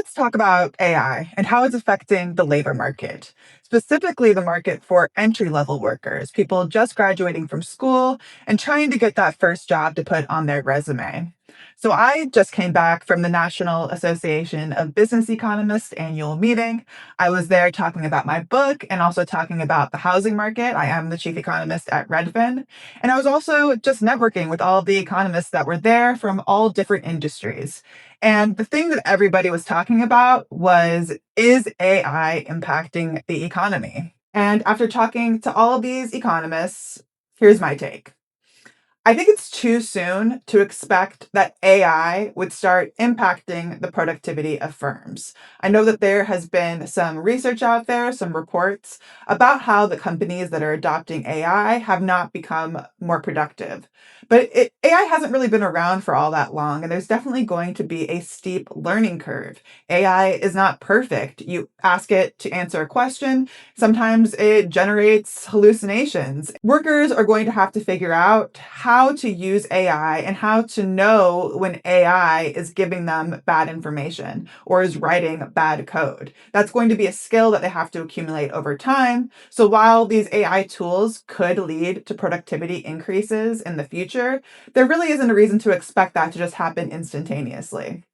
Let's talk about AI and how it's affecting the labor market, specifically the market for entry level workers, people just graduating from school and trying to get that first job to put on their resume. So, I just came back from the National Association of Business Economists annual meeting. I was there talking about my book and also talking about the housing market. I am the chief economist at Redfin. And I was also just networking with all of the economists that were there from all different industries. And the thing that everybody was talking about was, is AI impacting the economy? And after talking to all of these economists, here's my take. I think it's too soon to expect that AI would start impacting the productivity of firms. I know that there has been some research out there, some reports about how the companies that are adopting AI have not become more productive. But AI hasn't really been around for all that long, and there's definitely going to be a steep learning curve. AI is not perfect. You ask it to answer a question, sometimes it generates hallucinations. Workers are going to have to figure out how to use AI and how to know when AI is giving them bad information or is writing bad code. That's going to be a skill that they have to accumulate over time. So while these AI tools could lead to productivity increases in the future, there really isn't a reason to expect that to just happen instantaneously.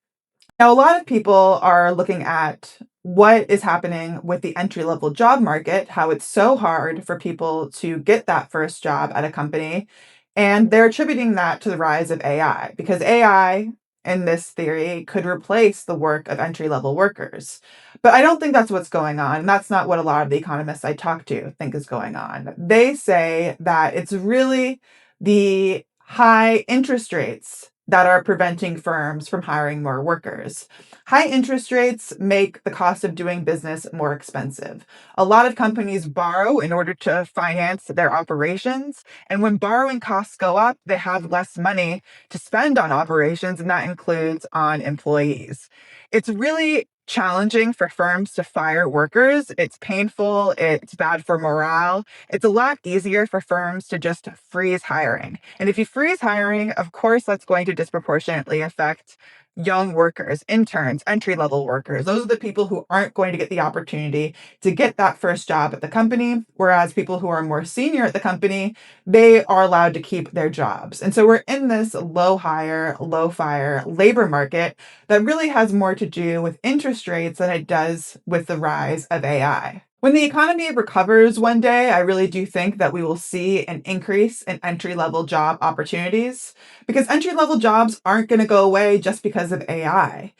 Now, a lot of people are looking at what is happening with the entry level job market, how it's so hard for people to get that first job at a company. And they're attributing that to the rise of AI because AI, in this theory, could replace the work of entry level workers. But I don't think that's what's going on. And that's not what a lot of the economists I talk to think is going on. They say that it's really the high interest rates that are preventing firms from hiring more workers. High interest rates make the cost of doing business more expensive. A lot of companies borrow in order to finance their operations. And when borrowing costs go up, they have less money to spend on operations, and that includes on employees. It's really challenging for firms to fire workers. It's painful, it's bad for morale. It's a lot easier for firms to just freeze hiring. And if you freeze hiring, of course, that's going to disproportionately affect young workers, interns, entry level workers. Those are the people who aren't going to get the opportunity to get that first job at the company. Whereas people who are more senior at the company, they are allowed to keep their jobs. And so we're in this low hire, low fire labor market that really has more to do with interest rates than it does with the rise of AI. When the economy recovers one day, I really do think that we will see an increase in entry level job opportunities because entry level jobs aren't going to go away just because of AI.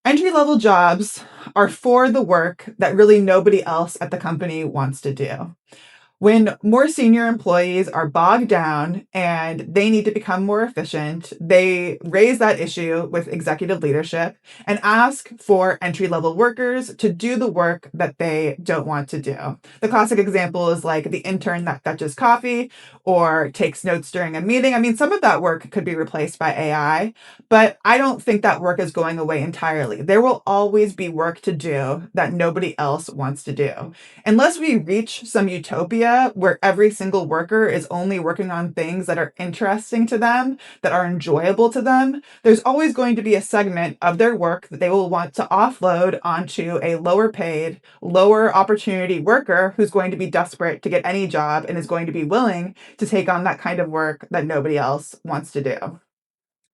Entry level jobs are for the work that really nobody else at the company wants to do. When more senior employees are bogged down and they need to become more efficient, they raise that issue with executive leadership and ask for entry level workers to do the work that they don't want to do. The classic example is like the intern that fetches coffee or takes notes during a meeting. I mean, some of that work could be replaced by AI, but I don't think that work is going away entirely. There will always be work to do that nobody else wants to do. Unless we reach some utopia where every single worker is only working on things that are interesting to them, that are enjoyable to them, there's always going to be a segment of their work that they will want to offload onto a lower paid, lower opportunity worker who's going to be desperate to get any job and is going to be willing to take on that kind of work that nobody else wants to do.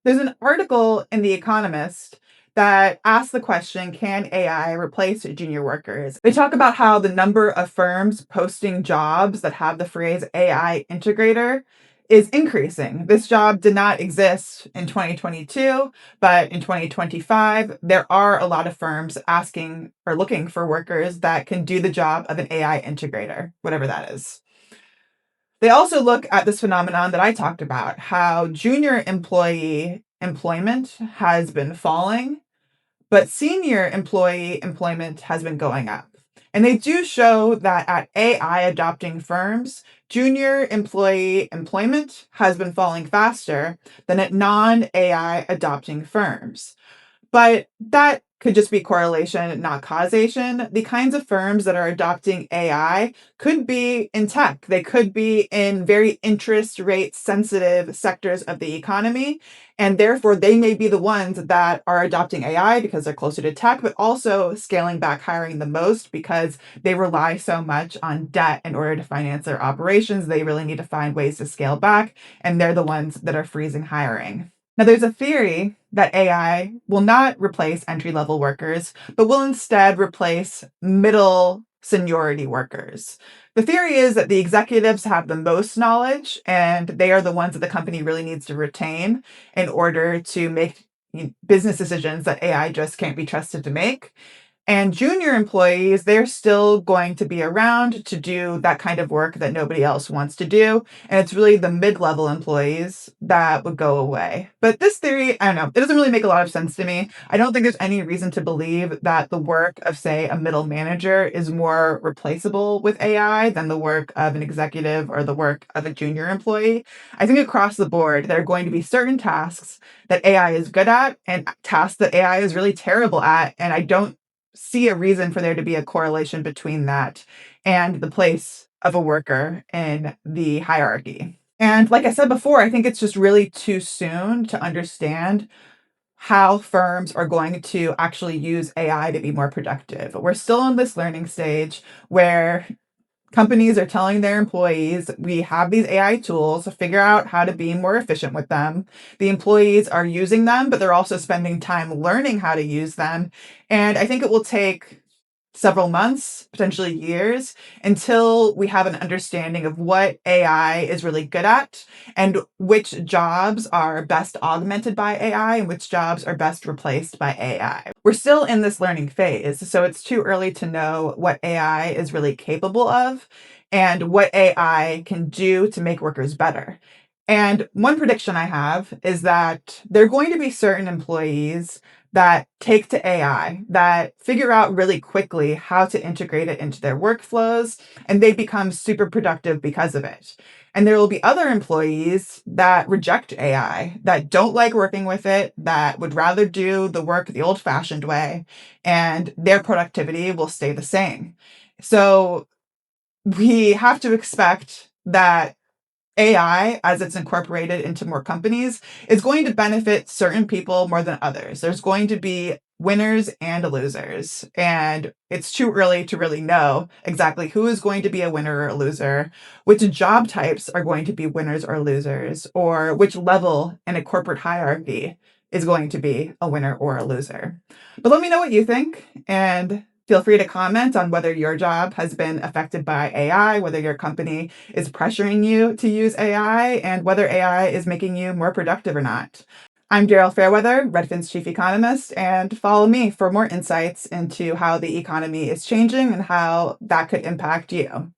There's an article in The Economist that asks the question, can AI replace junior workers? They talk about how the number of firms posting jobs that have the phrase AI integrator is increasing. This job did not exist in 2022, but in 2025, there are a lot of firms asking or looking for workers that can do the job of an AI integrator, whatever that is. They also look at this phenomenon that I talked about, how junior employee employment has been falling, but senior employee employment has been going up. And they do show that at AI adopting firms, junior employee employment has been falling faster than at non AI adopting firms. But that could just be correlation, not causation. The kinds of firms that are adopting AI could be in tech. They could be in very interest rate sensitive sectors of the economy. And therefore, they may be the ones that are adopting AI because they're closer to tech, but also scaling back hiring the most because they rely so much on debt in order to finance their operations. They really need to find ways to scale back. And they're the ones that are freezing hiring. Now, there's a theory that AI will not replace entry level workers, but will instead replace middle seniority workers. The theory is that the executives have the most knowledge, and they are the ones that the company really needs to retain in order to make business decisions that AI just can't be trusted to make. And junior employees, they're still going to be around to do that kind of work that nobody else wants to do. And it's really the mid-level employees that would go away. But this theory, I don't know, it doesn't really make a lot of sense to me. I don't think there's any reason to believe that the work of, say, a middle manager is more replaceable with AI than the work of an executive or the work of a junior employee. I think across the board, there are going to be certain tasks that AI is good at and tasks that AI is really terrible at. And I don't see a reason for there to be a correlation between that and the place of a worker in the hierarchy. And like I said before, I think it's just really too soon to understand how firms are going to actually use AI to be more productive. We're still in this learning stage where companies are telling their employees, we have these AI tools, figure out how to be more efficient with them. The employees are using them, but they're also spending time learning how to use them. And I think it will take several months, potentially years, until we have an understanding of what AI is really good at and which jobs are best augmented by AI and which jobs are best replaced by AI. We're still in this learning phase, so it's too early to know what AI is really capable of and what AI can do to make workers better. And one prediction I have is that there are going to be certain employees that take to AI, that figure out really quickly how to integrate it into their workflows, and they become super productive because of it. And there will be other employees that reject AI, that don't like working with it, that would rather do the work the old fashioned way, and their productivity will stay the same. So we have to expect that AI, as it's incorporated into more companies, is going to benefit certain people more than others. There's going to be winners and losers. And it's too early to really know exactly who is going to be a winner or a loser, which job types are going to be winners or losers, or which level in a corporate hierarchy is going to be a winner or a loser. But let me know what you think, and feel free to comment on whether your job has been affected by AI, whether your company is pressuring you to use AI, and whether AI is making you more productive or not. I'm Daryl Fairweather, Redfin's chief economist, and follow me for more insights into how the economy is changing and how that could impact you.